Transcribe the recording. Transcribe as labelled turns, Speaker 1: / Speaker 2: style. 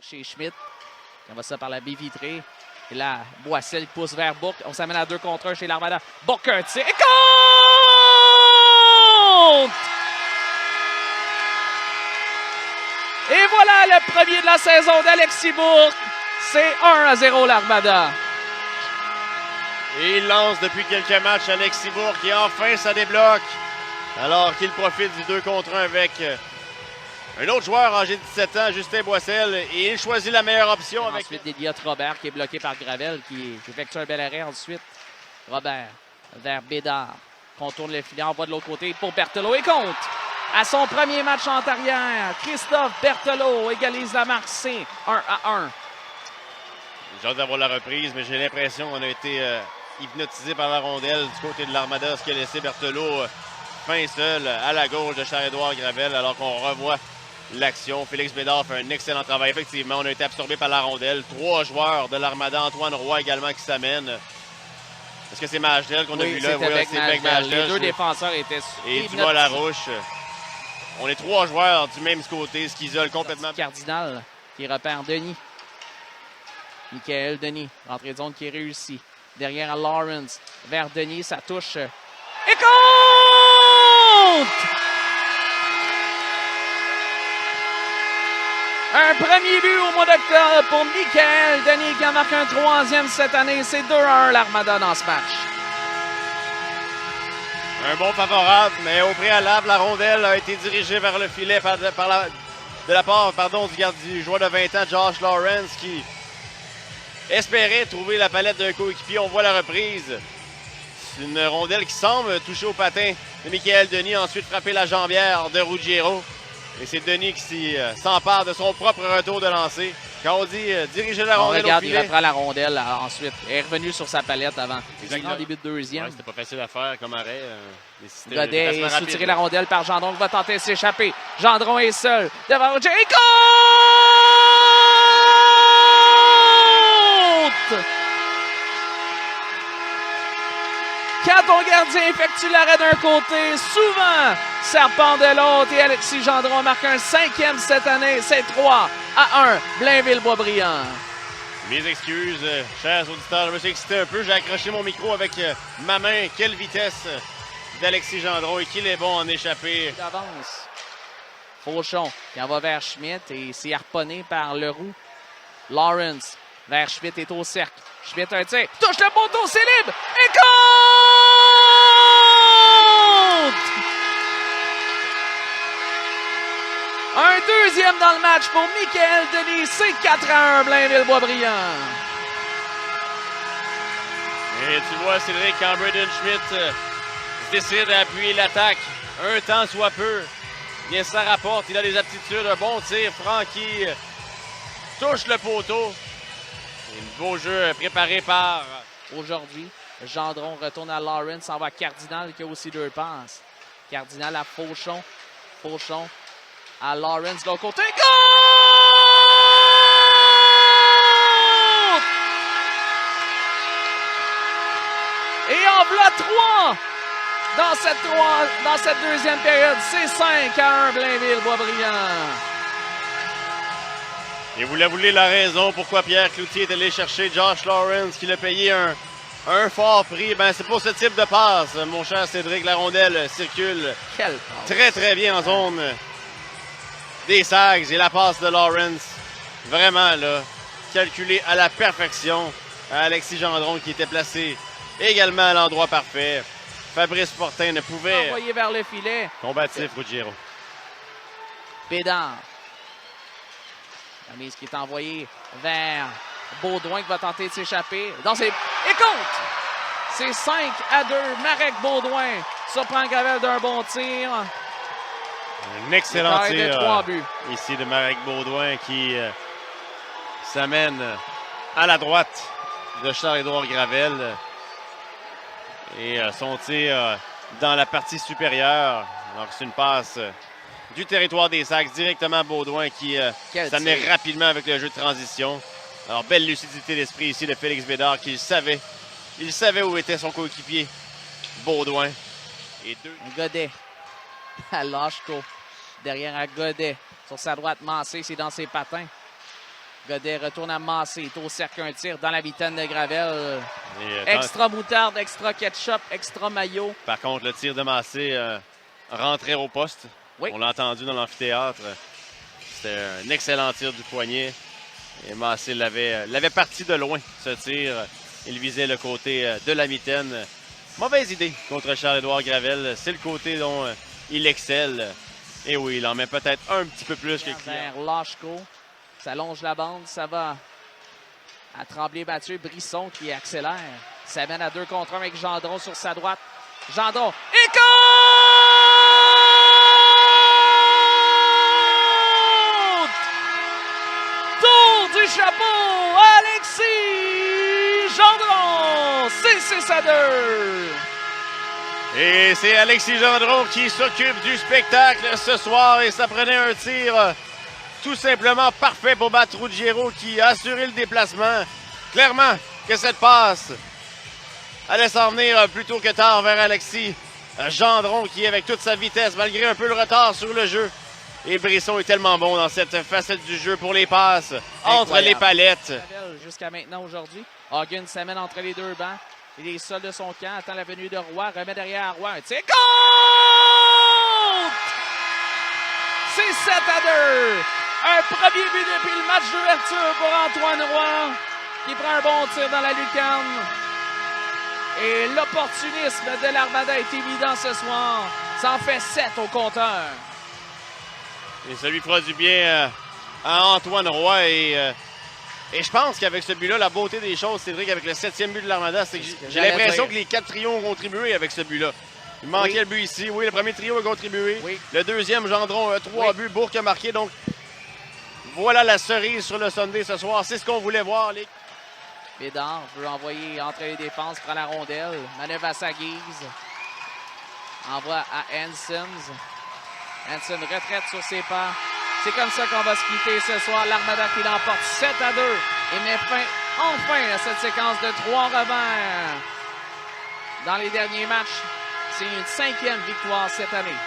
Speaker 1: Chez Schmidt. On va ça par la baie vitrée. Et là, Boissel pousse vers Bourque. On s'amène à 2 contre 1 chez l'Armada. Bourque un tir. Et compte! Et voilà le premier de la saison d'Alexis Bourque. C'est 1-0 l'Armada.
Speaker 2: Et il lance depuis quelques matchs Alexis Bourque et enfin ça débloque. Alors qu'il profite du 2 contre 1 avec un autre joueur âgé de 17 ans, Justin Boissel, et il choisit la meilleure option.
Speaker 1: Ensuite, d'Eliott Robert qui est bloqué par Gravel, qui effectue un bel arrêt ensuite. Robert vers Bédard, contourne le filet, envoie de l'autre côté pour Berthelot et compte. À son premier match en arrière, Christophe Berthelot égalise la marque C, 1-1.
Speaker 2: J'ai hâte d'avoir la reprise, mais j'ai l'impression qu'on a été hypnotisé par la rondelle du côté de l'Armada, ce qui a laissé Berthelot fin seul à la gauche de Charles-Édouard Gravel, alors qu'on revoit l'action. Félix Bédard fait un excellent travail. Effectivement, on a été absorbé par la rondelle. 3 joueurs de l'Armada, Antoine Roy également qui s'amène. Est-ce que c'est Magdel qu'on a vu là?
Speaker 1: Voilà, c'est Magdel. Les 2 défenseurs étaient
Speaker 2: et Dumas-Larouche. On est 3 joueurs du même côté, ce qui isole complètement.
Speaker 1: Cardinal qui repère Denis. Michael Denis, rentrée de zone qui est réussie. Derrière à Lawrence, vers Denis, ça touche. Et compte! Un premier but au mois d'octobre pour Michael Denis qui en marque un 3e cette année. C'est 2-1 l'Armada dans ce match.
Speaker 2: Un bon favorable, mais au préalable, la rondelle a été dirigée vers le filet de la part du joueur de 20 ans, Josh Lawrence, qui espérait trouver la palette d'un coéquipier. On voit la reprise. C'est une rondelle qui semble toucher au patin de Michael Denis, ensuite frapper la jambière de Ruggiero. Et c'est Denis qui s'empare de son propre retour de lancer. Quand on dit diriger la rondelle au filet...
Speaker 1: Il reprend la rondelle ensuite. Il est revenu sur sa palette avant. En début de 2e.
Speaker 2: Ouais, c'était pas facile à faire comme arrêt.
Speaker 1: Godet est sous-tiré la rondelle par Gendron qui va tenter de s'échapper. Gendron est seul devant Ruggiero. Et compte! Quand ton gardien effectue l'arrêt d'un côté, souvent serpent de l'autre et Alexis Gendron marque un 5e cette année. C'est 3-1, Blainville-Boisbriand.
Speaker 2: Mes excuses, chers auditeurs, je me suis excité un peu. J'ai accroché mon micro avec ma main. Quelle vitesse d'Alexis Gendron et qu'il est bon en échappée.
Speaker 1: D'avance. Fauchon qui en va vers Schmidt et c'est harponné par Leroux. Lawrence vers Schmidt est au cercle. Schmidt un tir, touche le poteau, c'est libre et compte! Un 2e dans le match pour Michael Denis, c'est 4-1 Blainville-Boisbriand.
Speaker 2: Et tu vois, Cédric, quand Braden Schmidt décide d'appuyer l'attaque, un temps soit peu, bien ça rapporte, il a des aptitudes, un bon tir, Francky touche le poteau. Un beau jeu préparé par...
Speaker 1: Aujourd'hui, Gendron retourne à Lawrence, s'en va à Cardinal qui a aussi 2 passes. Cardinal à Fauchon. Fauchon à Lawrence de l'autre côté. Goal! Et en voilà 3 dans cette 2e période. C'est 5-1 Blainville-Boisbriand.
Speaker 2: Et vous la voulez la raison pourquoi Pierre Cloutier est allé chercher Josh Lawrence, qui l'a payé un fort prix. Ben, c'est pour ce type de passe, mon cher Cédric. La rondelle circule très, très bien en zone des Sags. Et la passe de Lawrence, vraiment, là, calculée à la perfection. Alexis Gendron, qui était placé également à l'endroit parfait. Fabrice Fortin ne pouvait...
Speaker 1: Envoyé vers le filet.
Speaker 2: Combatif, Ruggiero.
Speaker 1: Bédard. La mise qui est envoyée vers Baudouin qui va tenter de s'échapper. Et compte! C'est 5-2. Marek Baudouin surprend Gravel d'un bon tir.
Speaker 2: Un excellent tir
Speaker 1: de 3 buts.
Speaker 2: Ici de Marek Baudouin qui s'amène à la droite de Charles-Édouard Gravel. Et son tir dans la partie supérieure. Alors c'est une passe... du territoire des Sacs, directement à Baudouin qui s'amenait rapidement avec le jeu de transition. Alors, belle lucidité d'esprit ici de Félix Bédard qui savait. Il savait où était son coéquipier, Baudouin. Et 2.
Speaker 1: Godet à Lachko. Derrière à Godet. Sur sa droite, Massé, c'est dans ses patins. Godet retourne à Massé. Est au cercle, un tir dans la mitaine de Gravel.
Speaker 2: Et,
Speaker 1: Extra moutarde, extra ketchup, extra maillot.
Speaker 2: par contre, le tir de Massé rentrait au poste.
Speaker 1: Oui.
Speaker 2: On l'a entendu dans l'amphithéâtre. C'était un excellent tir du poignet. Et Massé l'avait parti de loin, ce tir. Il visait le côté de la mitaine. Mauvaise idée contre Charles-Édouard Gravel. C'est le côté dont il excelle. Et oui, il en met peut-être un petit peu plus que le client.
Speaker 1: Vers Lachko. Ça longe la bande. Ça va à Tremblay-Mathieu. Brisson qui accélère. Ça mène à 2 contre 1 avec Gendron sur sa droite. Gendron. Et compte! Tour du chapeau! Alexis Gendron! C'est 6-2!
Speaker 2: Et c'est Alexis Gendron qui s'occupe du spectacle ce soir. Et ça prenait un tir tout simplement parfait pour battre Ruggiero qui a assuré le déplacement. Clairement que cette passe allait s'en venir plus tôt que tard vers Alexis Gendron qui, avec toute sa vitesse, malgré un peu le retard sur le jeu. Et Brisson est tellement bon dans cette facette du jeu pour les passes entre les palettes.
Speaker 1: Jusqu'à maintenant aujourd'hui, Hogan s'amène entre les deux bancs. Il est seul de son camp, attend la venue de Roy, remet derrière Roy. Un tir compte! C'est 7-2. Un premier but depuis le match d'ouverture pour Antoine Roy, qui prend un bon tir dans la lucarne. Et l'opportunisme de l'Armada est évident ce soir. Ça en fait 7 au compteur.
Speaker 2: Et ça lui fera du bien à Antoine Roy. Et je pense qu'avec ce but-là, la beauté des choses, Cédric, avec le 7e but de l'Armada, c'est que j'ai l'impression que les 4 trios ont contribué avec ce but-là. Il manquait le but ici. Oui, le premier trio a contribué.
Speaker 1: Oui.
Speaker 2: Le deuxième, Gendron, a 3 buts. Bourque a marqué. Donc, voilà la cerise sur le Sunday ce soir. C'est ce qu'on voulait voir, les...
Speaker 1: Bédard veut envoyer entre les défenses, prend la rondelle. Manœuvre à sa guise. Envoie à Hansen. Hansen retraite sur ses pas. C'est comme ça qu'on va se quitter ce soir. L'Armada qui l'emporte 7-2 et met fin enfin à cette séquence de 3 revers. Dans les derniers matchs, c'est une 5e victoire cette année.